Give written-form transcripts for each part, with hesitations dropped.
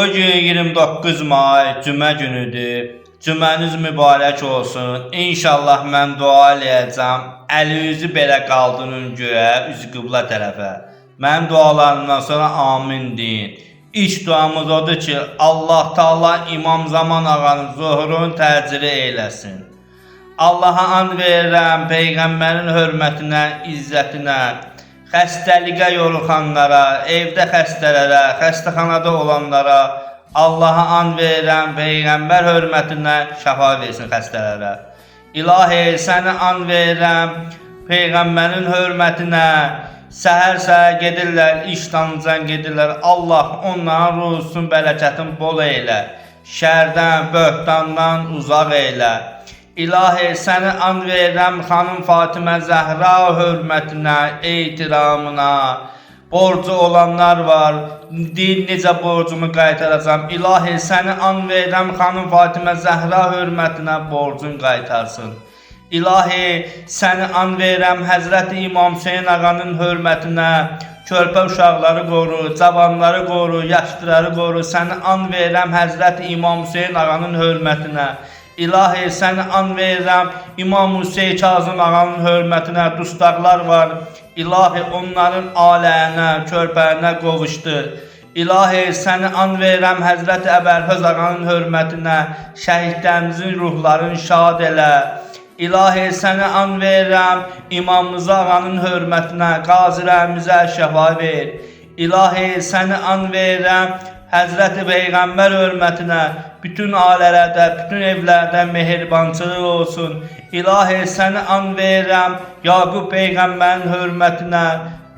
Bugün 29 may cümə günüdür. Cüməniz mübarək olsun. İnşallah mən dua eləyəcəm. Əlinizi belə qaldırın göyə, üzü qiblə tərəfə. Mənim dualarımdan sonra amin deyin. İlk duamız odur ki, Allah Taala İmam Zaman ağanın zuhurunu təcili eyləsin. Allaha and verirəm, Peyğəmbərin hörmətinə, izzətinə, xəstəliyə yoluxanlara, evdə xəstələrə, xəstəxanada olanlara, Allaha and verirəm, Peyğəmbər hörmətinə şəfa versin xəstələrə. İlahi, səni and verirəm, Peyğəmbərin hörmətinə, səhər-səhər gedirlər, işdancan gedirlər. Allah onların ruhsun, bərəkətin bol eylə, şərdən, böhtandan uzaq eylə. İlahi, səni and verirəm, xanım Fatimə Zəhra hörmətinə, ehtiramına. Borcu olanlar var, deyil necə borcumu qaytaracam. İlahi, səni and verirəm, xanım Fatimə Zəhra hörmətinə borcun qaytarsın. İlahi, səni and verirəm, Həzrəti İmam Hüseyin ağanın hörmətinə, körpə uşaqları qoru, cavanları qoru, yaşlıları qoru. Səni and verirəm, Həzrəti İmam Hüseyin ağanın hörmətinə. İlahi, səni and verirəm, İmam Hüseyin Kazım ağanın hörmətinə. Dustaqlar var, İlahi, onların aləyinə, körpəyinə qovuşdur. İlahi, səni and verirəm, Həzrəti Əbərhöz ağanın hörmətinə, şəhidlərimizin ruhlarını şad elə. İlahi, səni and verirəm, İmam Rıza ağanın hörmətinə, qazilərimizə şəfa ver. İlahi, səni and verirəm, Həzrəti Peyğəmbər hörmətinə, bütün ailələrdə, bütün evlərdə mehribançılıq olsun. İlahi, səni and verirəm, Yaqub Peyğəmbərin hörmətinə,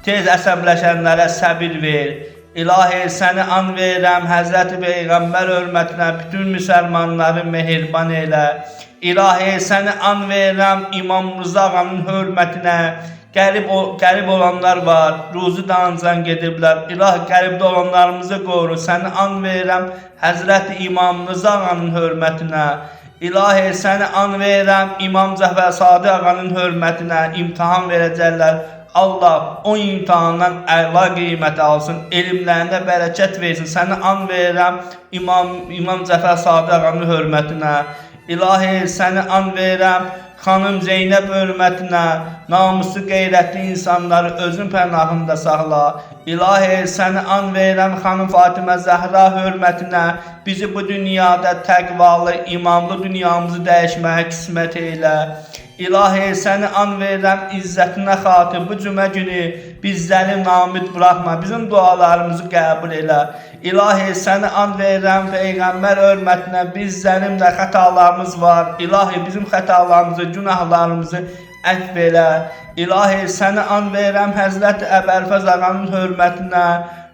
tez əsəbləşənlərə səbir ver. İlahi, səni and verirəm, Həzrəti Peyğəmbər hörmətinə, bütün müsəlmanları mehriban elə. İlahi, səni and verirəm, İmam Rıza ağanın hörmətinə, qərib olanlar var, ruzi dancan gediblər. İlahi, qəribdə olanlarımızı qoru. Səni and verirəm, Həzrəti İmam Rıza ağanın hörmətinə. İlahi, səni and verirəm, İmam Cəfər Sadiq ağanın hörmətinə. İmtahan verəcəklər. Allah o imtahandan əla qiymət alsın, elmlərində bərəkət versin. Səni and verirəm, İmam Cəfər Sadiq ağanın hörmətinə. İlahi, səni and verirəm, xanım Zeynəb hörmətinə, namuslu qeyrətli insanları özün pənahında saxla. İlahi, səni and verirəm, xanım Fatimə Zəhra hörmətinə, bizi bu dünyada təqvalı, imamlı dünyamızı dəyişməyə qismət eylə. İlahi, səni and verirəm, izzətinə xatır bu cümə günü bizləri namid buraxma, bizim dualarımızı qəbul elə. İlahi, səni and verirəm, Peyğəmbər hörmətinə, bizlərin də xətalarımız var. İlahi, bizim xətalarımızı, günahlarımızı əfv elə. İlahi, səni and verirəm, Həzrəti Əbərfəz ağanın hörmətinə,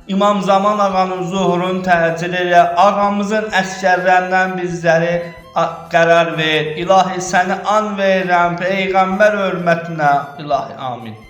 İmam Zaman ağanın zuhurunu təcil elə. Ağamızın əskərlərindən bizləri qərar ver. İlahi, səni and verirəm, Peyğəmbər hörmətinə. İlahi, amin.